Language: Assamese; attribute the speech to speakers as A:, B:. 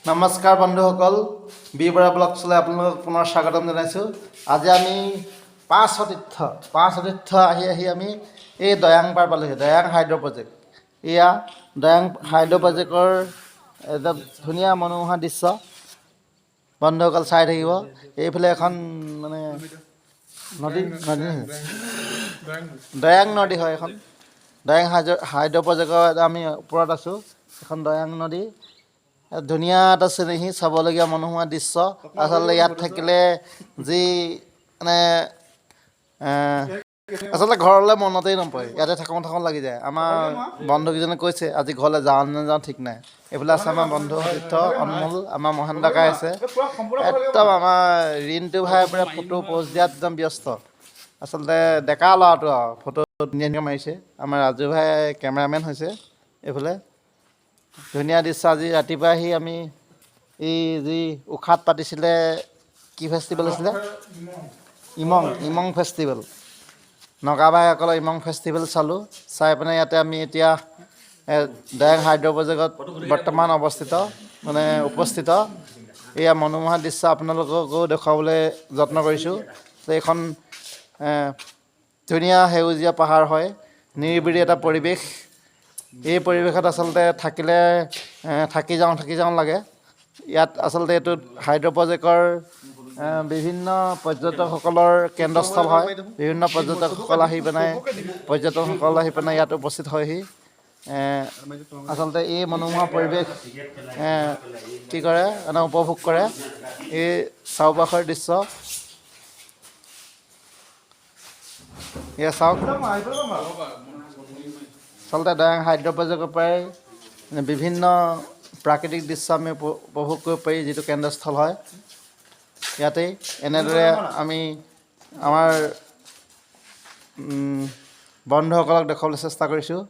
A: নমস্কাৰ বন্ধুসকল, বৰা ব্লগ চলাই আপোনালোকক পুনৰ স্বাগতম জনাইছোঁ। আজি আমি পাঁচ তীৰ্থ আহি আমি এই দয়াং পাৰ পালোহি, দয়াং হাইড্ৰ' প্ৰজেক্ট। এয়া দয়াং হাইড্ৰ' প্ৰজেক্টৰ এটা ধুনীয়া মনোমোহা দৃশ্য। বন্ধুসকল চাই থাকিব। এইফালে এখন মানে নদী দয়াং নদী হয় এখন। দয়াং হাইড্ৰ' প্ৰজেক্টৰ আমি ওপৰত আছোঁ। এখন দয়াং নদী, ধুনীয়া এটা চেনেহী, চাবলগীয়া মনোমোহা দৃশ্য। আচলতে ইয়াত থাকিলে যি মানে আচলতে ঘৰলৈ মনতেই নপৰে, ইয়াতে থাকোঁ লাগি যায়। আমাৰ বন্ধুকেইজনে কৈছে আজি ঘৰলৈ যাওঁ নাযাওঁ ঠিক নাই। এইফালে আছে আমাৰ বন্ধু সতীৰ্থ অনমোল, আমাৰ মহেন্দ্ৰ কাই আছে। একদম আমাৰ ৰিণ্টু ভাই পৰা ফটো প'ষ্ট দিয়াত একদম ব্যস্ত। আচলতে ডেকা ল'ৰাটো আৰু ফটো ধুনীয়া মাৰিছে। আমাৰ ৰাজু ভাই কেমেৰামেন হৈছে। এইফালে ধুনীয়া দৃশ্য। আজি ৰাতিপুৱা আহি আমি এই যি উশাত পাতিছিলে, কি ফেষ্টিভেল আছিলে, ইমং ফেষ্টিভেল, নগাভাইসকলৰ ইমং ফেষ্টিভেল চালোঁ। চাই পিনে ইয়াতে আমি এতিয়া দয়াং হাইড্ৰ' প্ৰজেক্টত বৰ্তমান উপস্থিত। এয়া মনোমোহা দৃশ্য আপোনালোককো দেখুৱাবলৈ যত্ন কৰিছোঁ। এইখন ধুনীয়া সেউজীয়া পাহাৰ হয়, নিৰিবিলি এটা পৰিৱেশ। এই পৰিৱেশত আচলতে থাকিলে থাকি যাওঁ লাগে। ইয়াত আচলতে এইটো হাইড্ৰ' প্ৰজেক্টৰ বিভিন্ন পৰ্যটকসকলৰ কেন্দ্ৰস্থল হয়। বিভিন্ন পৰ্যটকসকল আহি পেলাই ইয়াত উপস্থিত হয়হি। আচলতে এই মনোমোহা পৰিৱেশ কি কৰে, উপভোগ কৰে। এই চাৰিওপাশৰ দৃশ্য এয়া চাওক। আচলতে দয়াং হাইড্ৰ' প্ৰজেক্টৰ পৰাই বিভিন্ন প্ৰাকৃতিক দৃশ্য আমি উপভোগ কৰিব পাৰি, যিটো কেন্দ্ৰস্থল হয়। ইয়াতেই এনেদৰে আমি আমাৰ বন্ধুসকলক দেখুৱাবলৈ চেষ্টা কৰিছোঁ।